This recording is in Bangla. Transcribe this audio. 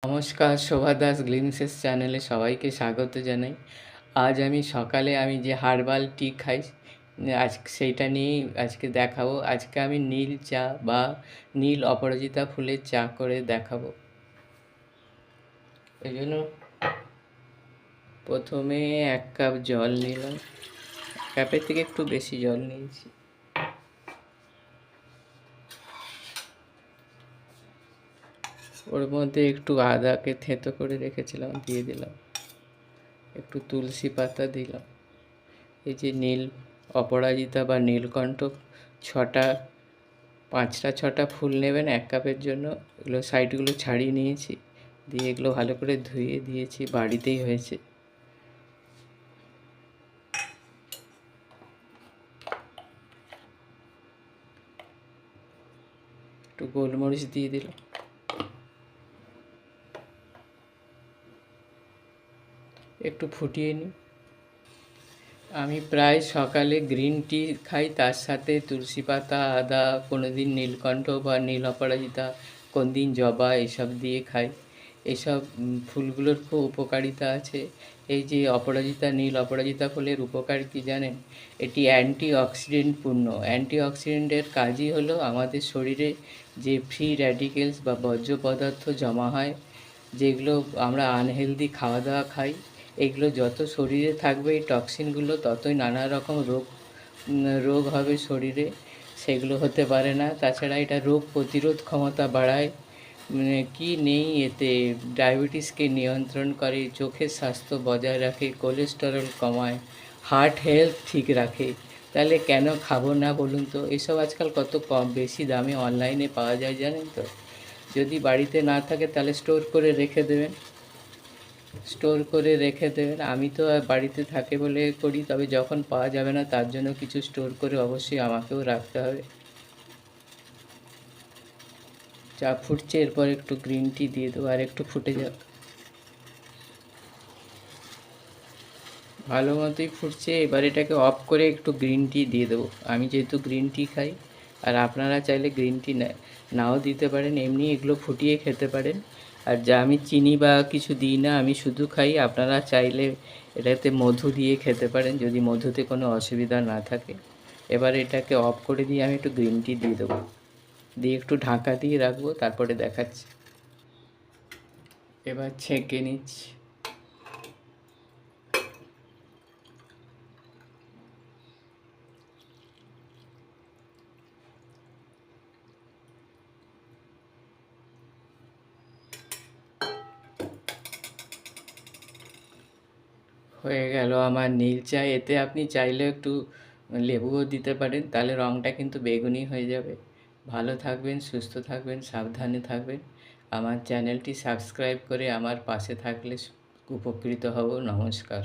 নমস্কার, শোভা দাস গ্লিমসেস চ্যানেলে সবাইকে স্বাগত জানাই। আজ আমি সকালে যে হার্বাল টি খাই, আজ সেইটা নিয়েই আজকে দেখাবো। আজকে আমি নীল চা বা নীল অপরাজিতা ফুলের চা করে দেখাবো। এই জন্য প্রথমে 1 কাপ জল নিলাম, কাপের থেকে একটু বেশি জল নিয়েছি। ওর মধ্যে একটু আদাকে থেঁতো করে রেখেছিলাম দিয়ে দিলাম, একটু তুলসী পাতা দিলাম। এই যে নীল অপরাজিতা বা নীলকণ্ঠ 5টা 6টা ফুল নেবেন 1 কাপের জন্য। এগুলো সাইডগুলো ছাড়িয়ে নিয়েছি, দিয়ে এগুলো ভালো করে ধুয়ে দিয়েছি, বাড়িতেই হয়েছে। একটু গোলমরিচ দিয়ে দিলাম, একটু ফুটিয়ে নিই। আমি প্রায় সকালে গ্রিন টি খাই, তার সাথে তুলসী পাতা, আদা, কোনো দিন নীলকণ্ঠ বা নীল অপরাজিতা, কোন দিন জবা, এসব দিয়ে খাই। এইসব ফুলগুলোর খুব উপকারিতা আছে। এই যে নীল অপরাজিতা ফুলের উপকার কী জানেন? এটি অ্যান্টিঅক্সিডেন্ট পূর্ণ। অ্যান্টিঅক্সিডেন্টের কাজই হলো আমাদের শরীরে যে ফ্রি র্যাডিক্যালস বা বর্জ্য পদার্থ জমা হয়, যেগুলো আমরা আনহেলদি খাওয়া দাওয়া খাই, এগুলো যত শরীরে থাকবে এই টক্সিনগুলো ততই নানা রকম রোগ হবে শরীরে, সেগুলো হতে পারে না। তাছাড়া এটা রোগ প্রতিরোধ ক্ষমতা বাড়ায়। কি নেই এতে, ডায়াবেটিসকে নিয়ন্ত্রণ করে, চোখের স্বাস্থ্য বজায় রাখে, কোলেস্টেরল কমায়, হার্ট হেলথ ঠিক রাখে। তাহলে কেন খাবো না বলুন তো? এসব আজকাল কত কম বেশি দামে অনলাইনে পাওয়া যায় জানেন তো। যদি বাড়িতে না থাকে তাহলে স্টোর করে রেখে দেবেন। আমি তো বাড়িতে থাকে বলে করি, তবে যখন পাওয়া যাবে না তার জন্য কিছু স্টোর করে অবশ্যই আমাকেও রাখতে হবে। চা ফুটছে, এরপর একটু গ্রিন টি দিয়ে দেবো, আর একটু ফুটে যাক। ভালো মতোই ফুটছে, এবার এটাকে অফ করে একটু গ্রিন টি দিয়ে দেবো। আমি যেহেতু গ্রিন টি খাই, আর আপনারা চাইলে গ্রিন টি নাও দিতে পারেন, এমনি এগুলো ফুটিয়ে খেতে পারেন। আর যা আমি চিনি বা কিছু দিই না, আমি শুধু খাই। আপনারা চাইলে এটাতে মধু দিয়ে খেতে পারেন, যদি মধুতে কোনো অসুবিধা না থাকে। এবার এটাকে অফ করে দিয়ে আমি একটু গ্রিন টি দিয়ে দেবো, দিয়ে একটু ঢাকা দিয়ে রাখবো, তারপরে দেখাচ্ছি। এবার ছেঁকে নিচ্ছি। হয়ে গেল আমার নীল চা। এতে আপনি চাইলে একটু লেবুও দিতে পারেন, তাহলে রঙটা কিন্তু বেগুনি হয়ে যাবে। ভালো থাকবেন, সুস্থ থাকবেন, সাবধানে থাকবেন। আমার চ্যানেলটি সাবস্ক্রাইব করে আমার পাশে থাকলে উপকৃত হব। নমস্কার।